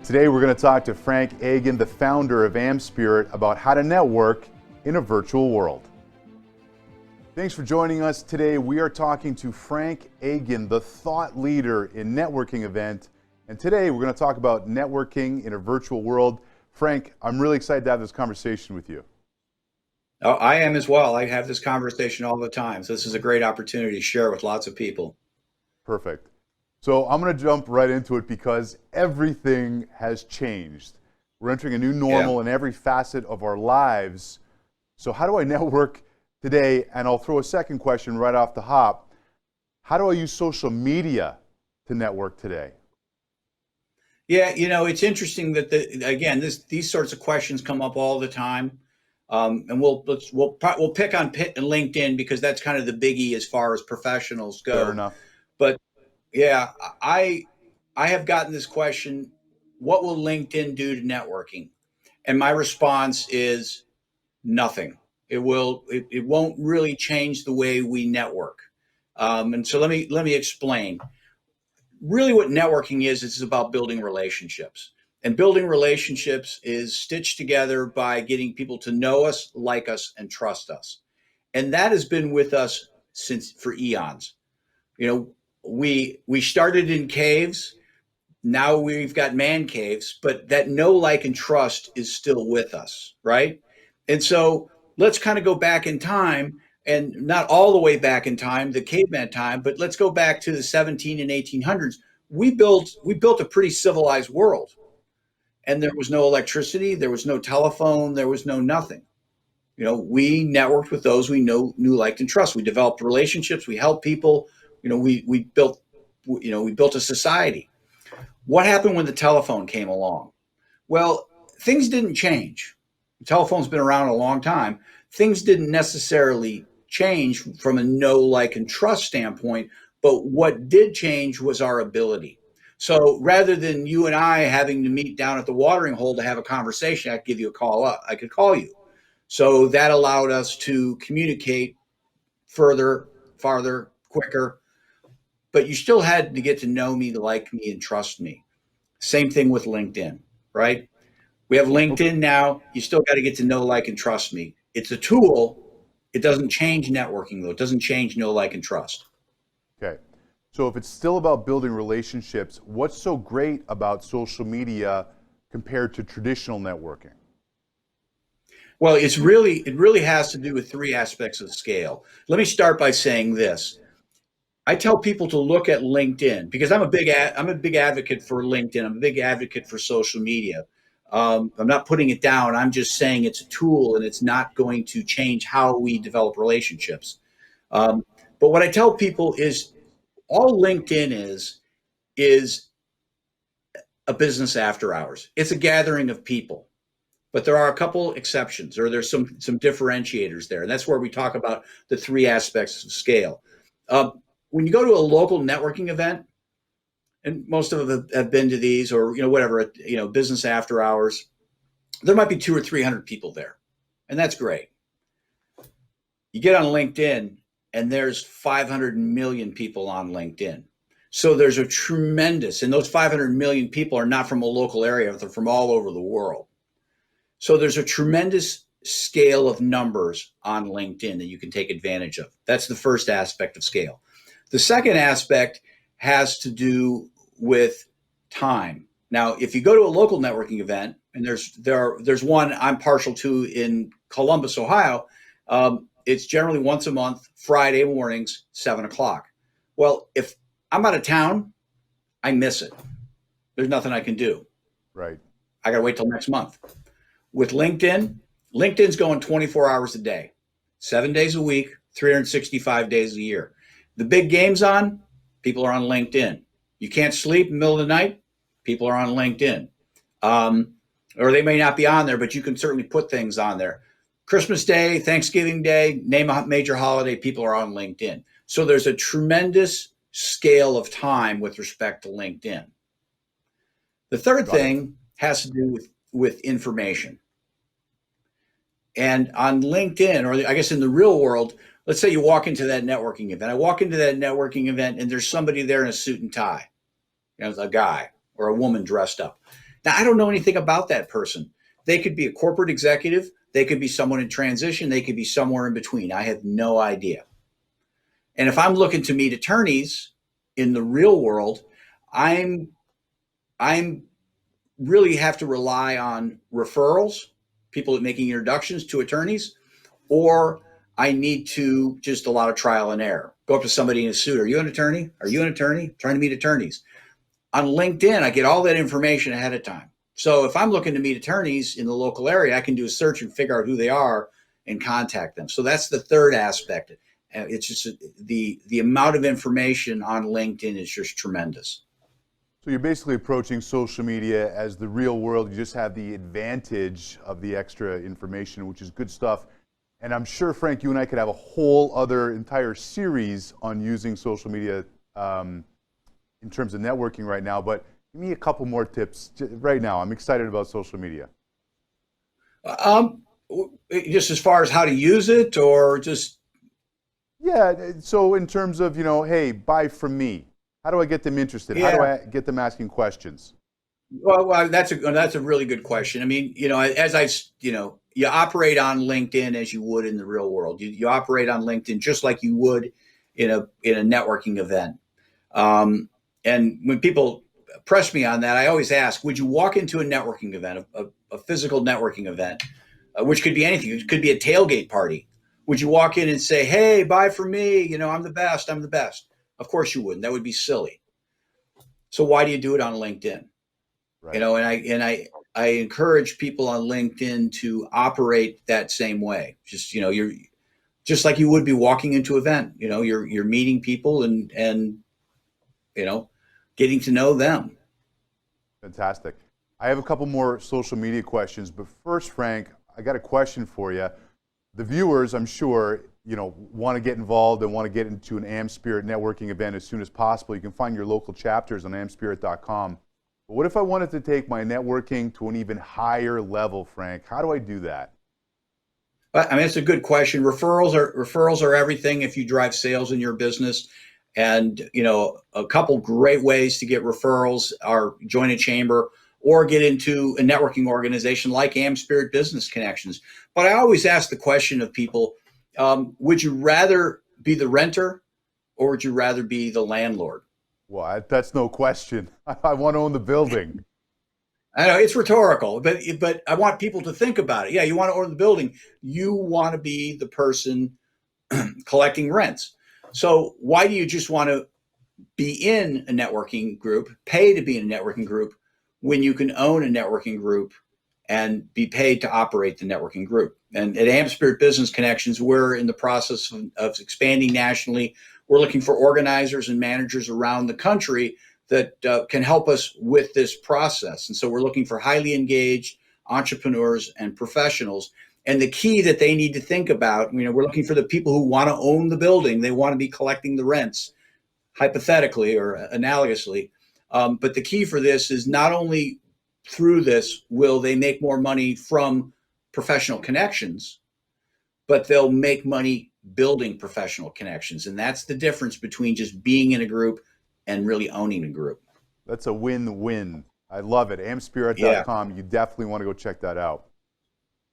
Today we're going to talk to Frank Agan, the founder of AmSpirit, about how to network in a virtual world. Thanks for joining us today. We are talking to Frank Agan, the thought leader in networking event. And today we're going to talk about networking in a virtual world. Frank, I'm really excited to have this conversation with you. Oh, I am as well. I have this conversation all the time. So this is a great opportunity to share with lots of people. Perfect. So I'm going to jump right into it because everything has changed. We're entering a new normal in every facet of our lives. So how do I network today? And I'll throw a second question right off the hop. How do I use social media to network today? Yeah, it's interesting that these sorts of questions come up all the time, and we'll pick on LinkedIn because that's kind of the biggie as far as professionals go. Fair enough. But yeah, I have gotten this question: what will LinkedIn do to networking? And my response is nothing. It won't really change the way we network. And so let me explain. Really what networking is about building relationships. And building relationships is stitched together by getting people to know us, like us, and trust us. And that has been with us for eons. We started in caves. Now we've got man caves, but that know, like, and trust is still with us, right? And so let's kind of go back in time, and not all the way back in time, the caveman time, but let's go back to the 17 and 1800s. We built a pretty civilized world, and there was no electricity, there was no telephone, there was no nothing. We networked with those we knew, liked, and trust. We developed relationships. We helped people. We built a society. What happened when the telephone came along? Well, things didn't change. The telephone's been around a long time. Things didn't necessarily change from a know, like, and trust standpoint, but what did change was our ability. So rather than you and I having to meet down at the watering hole to have a conversation, I could give you a call up. I could call you. So that allowed us to communicate further, farther, quicker, but you still had to get to know me, to like me, and trust me. Same thing with LinkedIn, right? We have LinkedIn now. You still got to get to know, like, and trust me. It's a tool. It doesn't change networking, though. It doesn't change know, like, and trust. Okay. So if it's still about building relationships, what's so great about social media compared to traditional networking? Well, it really has to do with three aspects of scale. Let me start by saying this. I tell people to look at LinkedIn because I'm a big advocate for LinkedIn. I'm a big advocate for social media. I'm not putting it down. I'm just saying it's a tool and it's not going to change how we develop relationships. But what I tell people is all LinkedIn is a business after hours. It's a gathering of people. But there are a couple exceptions, or there's some differentiators there. And that's where we talk about the three aspects of scale. When you go to a local networking event, and most of them have been to these, or whatever, business after hours, there might be 200 or 300 people there, and that's great. You get on LinkedIn, and there's 500 million people on LinkedIn. So there's a tremendous, and those 500 million people are not from a local area; they're from all over the world. So there's a tremendous scale of numbers on LinkedIn that you can take advantage of. That's the first aspect of scale. The second aspect has to do with time. Now, if you go to a local networking event, and there's one I'm partial to in Columbus, Ohio, it's generally once a month, Friday mornings, 7:00. Well, if I'm out of town, I miss it. There's nothing I can do. Right. I got to wait till next month. With LinkedIn's going 24 hours a day, 7 days a week, 365 days a year. The big game's on, people are on LinkedIn. You can't sleep in the middle of the night, people are on LinkedIn. Or they may not be on there, but you can certainly put things on there. Christmas Day, Thanksgiving Day, name a major holiday, people are on LinkedIn. So there's a tremendous scale of time with respect to LinkedIn. The third thing has to do with information. And on LinkedIn, or I guess in the real world, let's say you walk into that networking event. I walk into that networking event and there's somebody there in a suit and tie, a guy or a woman dressed up. Now, I don't know anything about that person. They could be a corporate executive. They could be someone in transition. They could be somewhere in between. I have no idea. And if I'm looking to meet attorneys in the real world, I'm I'm really have to rely on referrals, people making introductions to attorneys, or I need to just a lot of trial and error. Go up to somebody in a suit. Are you an attorney? Are you an attorney? Trying to meet attorneys. On LinkedIn, I get all that information ahead of time. So if I'm looking to meet attorneys in the local area, I can do a search and figure out who they are and contact them. So that's the third aspect. It's just the amount of information on LinkedIn is just tremendous. So you're basically approaching social media as the real world. You just have the advantage of the extra information, which is good stuff. And I'm sure, Frank, you and I could have a whole other entire series on using social media in terms of networking right now. But give me a couple more tips right now. I'm excited about social media. Just as far as how to use it, or just Yeah. So in terms of, hey, buy from me. How do I get them interested? yeah. How do I get them asking questions? Well, that's a really good question. I mean, you operate on LinkedIn as you would in the real world. You operate on LinkedIn just like you would in a networking event. And when people press me on that, I always ask, would you walk into a networking event, a physical networking event, which could be anything. It could be a tailgate party. Would you walk in and say, hey, buy from me? I'm the best. I'm the best. Of course you wouldn't. That would be silly. So why do you do it on LinkedIn? Right. And I encourage people on LinkedIn to operate that same way. Just, you're just like you would be walking into an event. You're meeting people and getting to know them. Fantastic. I have a couple more social media questions, but first, Frank, I got a question for you. The viewers, I'm sure, want to get involved and want to get into an AmSpirit networking event as soon as possible. You can find your local chapters on amspirit.com. But what if I wanted to take my networking to an even higher level, Frank? How do I do that? I mean, it's a good question. Referrals are everything if you drive sales in your business. And, a couple great ways to get referrals are join a chamber or get into a networking organization like AmSpirit Business Connections. But I always ask the question of people, would you rather be the renter or would you rather be the landlord? Well, that's no question. I want to own the building. I know it's rhetorical, but I want people to think about it. Yeah, you want to own the building. You want to be the person collecting rents. So why do you just want to be in a networking group, pay to be in a networking group, when you can own a networking group and be paid to operate the networking group? And at AmSpirit Business Connections, we're in the process of expanding nationally. We're looking for organizers and managers around the country that can help us with this process. And so we're looking for highly engaged entrepreneurs and professionals. And the key that they need to think about, we're looking for the people who want to own the building. They want to be collecting the rents, hypothetically or analogously. But the key for this is not only through this will they make more money from professional connections, but they'll make money building professional connections. And that's the difference between just being in a group and really owning a group. That's a win-win. I love it. amspirit.com. Yeah. You definitely want to go check that out.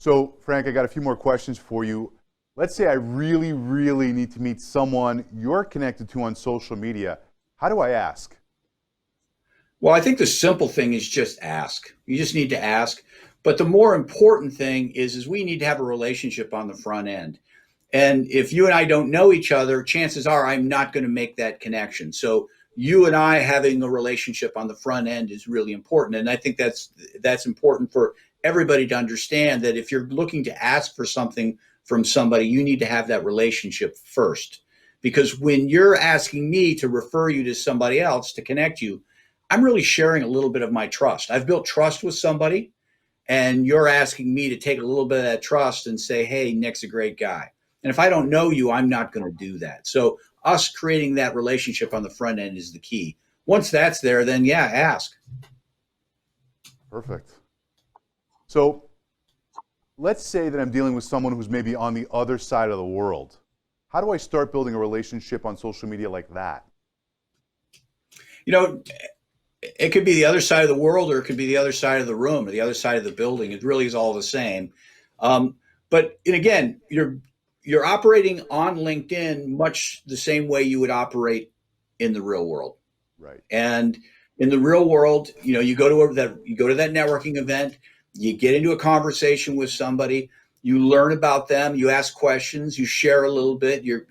So, Frank, I got a few more questions for you. Let's say I really, really need to meet someone you're connected to on social media. How do I ask? Well, I think the simple thing is just ask. You just need to ask. But the more important thing is we need to have a relationship on the front end. And if you and I don't know each other, chances are I'm not going to make that connection. So you and I having a relationship on the front end is really important. And I think that's important for everybody to understand, that if you're looking to ask for something from somebody, you need to have that relationship first. Because when you're asking me to refer you to somebody else to connect you, I'm really sharing a little bit of my trust. I've built trust with somebody, and you're asking me to take a little bit of that trust and say, hey, Nick's a great guy. And if I don't know you, I'm not going to do that. So us creating that relationship on the front end is the key. Once that's there, then yeah, ask. Perfect. So let's say that I'm dealing with someone who's maybe on the other side of the world. How do I start building a relationship on social media like that? It could be the other side of the world, or it could be the other side of the room, or the other side of the building. It really is all the same. But and again, you're operating on LinkedIn much the same way you would operate in the real world. Right. And in the real world, you go to that networking event, you get into a conversation with somebody, you learn about them, you ask questions, you share a little bit, you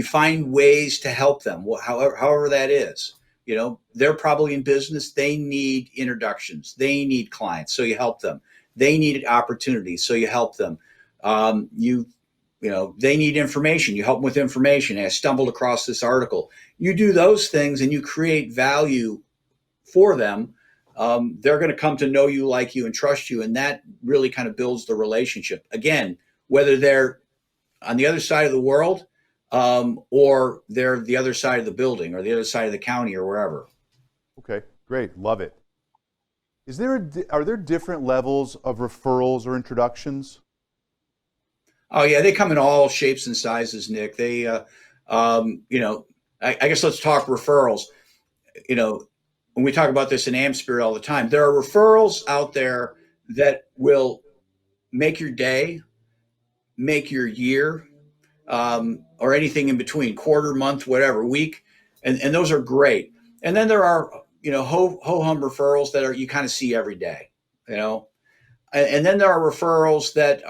find ways to help them, however that is. They're probably in business. They need introductions. They need clients. So you help them. They need opportunities. So you help them. They need information. You help them with information. I stumbled across this article. You do those things and you create value for them. They're going to come to know you, like you, and trust you. And that really kind of builds the relationship. Again, whether they're on the other side of the world, or they're the other side of the building or the other side of the county or wherever. Okay, great. Love it. Are there different levels of referrals or introductions? Oh yeah, they come in all shapes and sizes, Nick. I guess let's talk referrals. When we talk about this in AmSpirit all the time, there are referrals out there that will make your day, make your year, or anything in between, quarter, month, whatever, week. And those are great. And then there are, ho-hum referrals that you kind of see every day, and then there are referrals that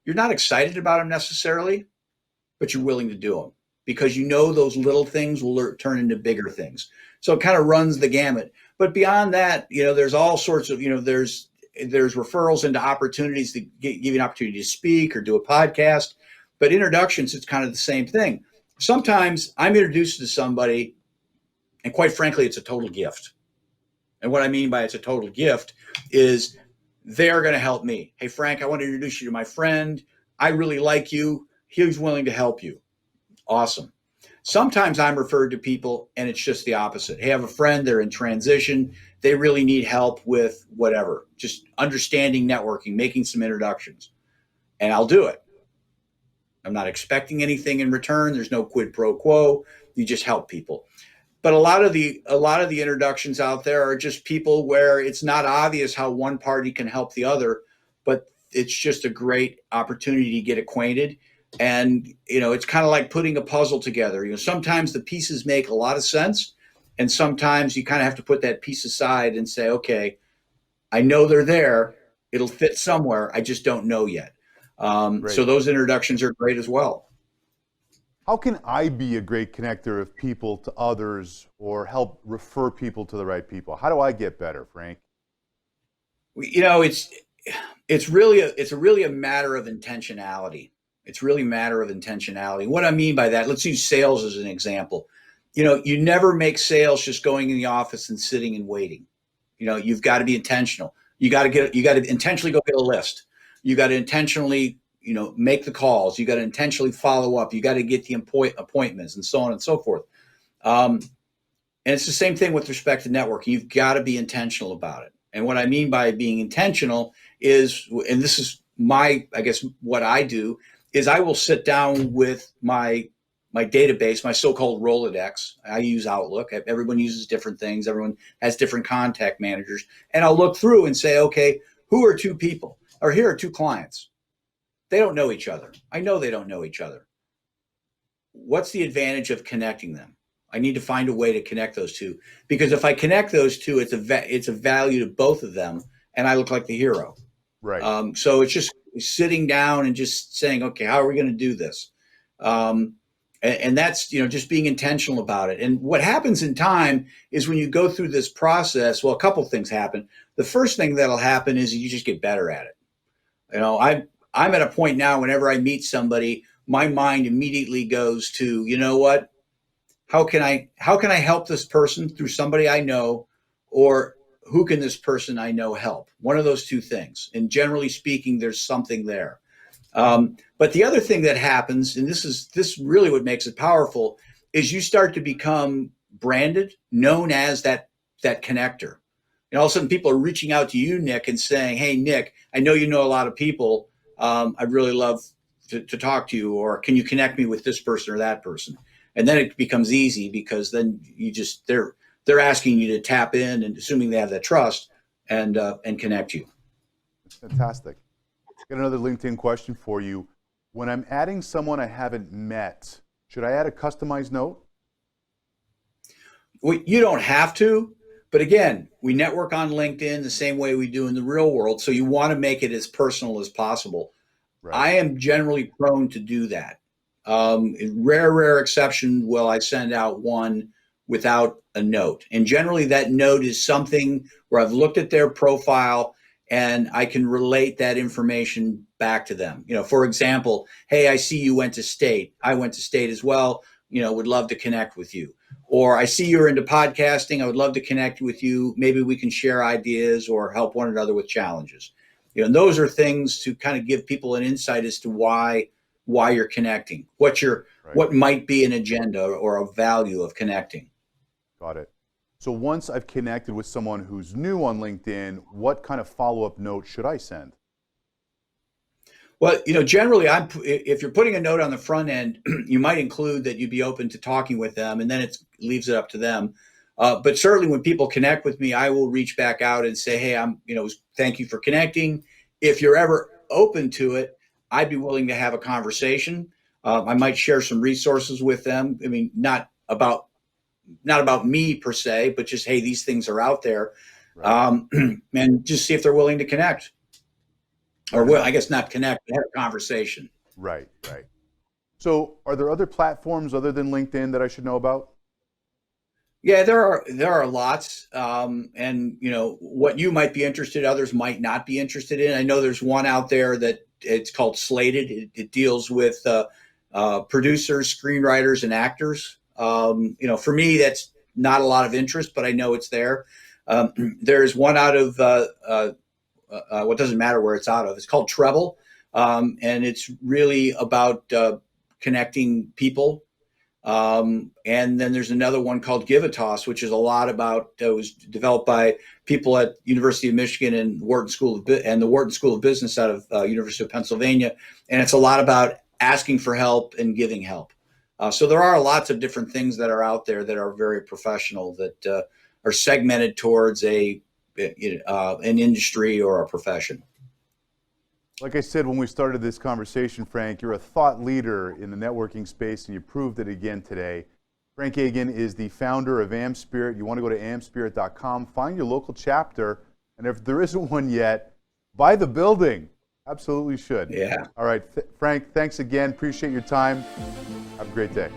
you're not excited about them necessarily, but you're willing to do them because those little things will turn into bigger things. So it kind of runs the gamut. But beyond that, there's all sorts of, there's referrals into opportunities to give you an opportunity to speak or do a podcast. But introductions, it's kind of the same thing. Sometimes I'm introduced to somebody, and quite frankly, it's a total gift. And what I mean by it's a total gift is they're going to help me. Hey, Frank, I want to introduce you to my friend. I really like you. He's willing to help you. Awesome. Sometimes I'm referred to people and it's just the opposite. Hey, I have a friend, they're in transition. They really need help with whatever, just understanding networking, making some introductions, and I'll do it. I'm not expecting anything in return. There's no quid pro quo. You just help people. But a lot of the introductions out there are just people where it's not obvious how one party can help the other, but it's just a great opportunity to get acquainted. And it's kind of like putting a puzzle together. Sometimes the pieces make a lot of sense, and sometimes you kind of have to put that piece aside and say, okay, I know they're there. It'll fit somewhere. I just don't know yet. So those introductions are great as well. How can I be a great connector of people to others or help refer people to the right people? How do I get better, Frank? It's really a matter of intentionality. It's really a matter of intentionality. What I mean by that, let's use sales as an example. You never make sales just going in the office and sitting and waiting. You've got to be intentional. You got to intentionally go get a list. You got to intentionally, make the calls. You got to intentionally follow up. You got to get the appointments and so on and so forth. And it's the same thing with respect to networking. You've got to be intentional about it. And what I mean by being intentional is, and this is what I do is I will sit down with my database, my so-called Rolodex. I use Outlook. Everyone uses different things. Everyone has different contact managers. And I'll look through and say, okay, who are two people? Or here are two clients. They don't know each other. I know they don't know each other. What's the advantage of connecting them? I need to find a way to connect those two, because if I connect those two, it's a value to both of them, and I look like the hero. Right. So it's just sitting down and just saying, okay, how are we going to do this? And that's, just being intentional about it. And what happens in time is when you go through this process, well, a couple of things happen. The first thing that'll happen is you just get better at it. I'm at a point now, whenever I meet somebody, my mind immediately goes to, what? How can I help this person through somebody I know, or who can this person I know help? One of those two things. And generally speaking, there's something there. But the other thing that happens, and this really what makes it powerful, is you start to become branded, known as that connector. And all of a sudden people are reaching out to you, Nick, and saying, hey, Nick, I know you know a lot of people. I'd really love to talk to you, or can you connect me with this person or that person? And then it becomes easy, because then they're they're asking you to tap in and assuming they have that trust and connect you. Fantastic. Got another LinkedIn question for you. When I'm adding someone I haven't met, should I add a customized note? Well, you don't have to, but again, we network on LinkedIn the same way we do in the real world. So you want to make it as personal as possible. Right. I am generally prone to do that. In rare exception will I send out one without a note. And generally that note is something where I've looked at their profile and I can relate that information back to them. For example, hey, I see you went to state. I went to state as well. Would love to connect with you. Or I see you're into podcasting. I would love to connect with you. Maybe we can share ideas or help one another with challenges. And those are things to kind of give people an insight as to why you're connecting, what might be an agenda or a value of connecting. Got it. So once I've connected with someone who's new on LinkedIn, what kind of follow-up note should I send? Well, generally, if you're putting a note on the front end, you might include that you'd be open to talking with them, and then it leaves it up to them. But certainly, when people connect with me, I will reach back out and say, "Hey, thank you for connecting. If you're ever open to it, I'd be willing to have a conversation. I might share some resources with them. I mean, not about me per se, but just, hey, these things are out there, and just see if they're willing to connect." Or, well, I guess not connect, but have a conversation. Right. So are there other platforms other than LinkedIn that I should know about? Yeah, there are lots. And, what you might be interested, others might not be interested in. I know there's one out there that it's called Slated. It deals with producers, screenwriters, and actors. For me, that's not a lot of interest, but I know it's there. There's one out of what doesn't matter where it's out of. It's called Treble, and it's really about connecting people. And then there's another one called Give a Toss, which is a lot about. It was developed by people at University of Michigan and the Wharton School of Business out of University of Pennsylvania, and it's a lot about asking for help and giving help. So there are lots of different things that are out there that are very professional that are segmented towards an industry or a profession. Like I said when we started this conversation, Frank, you're a thought leader in the networking space, and you proved it again today. Frank Agin is the founder of AmSpirit. You want to go to amspirit.com, find your local chapter, and if there isn't one yet, buy the building. Absolutely should. Yeah. All right, Frank, thanks again. Appreciate your time. Have a great day.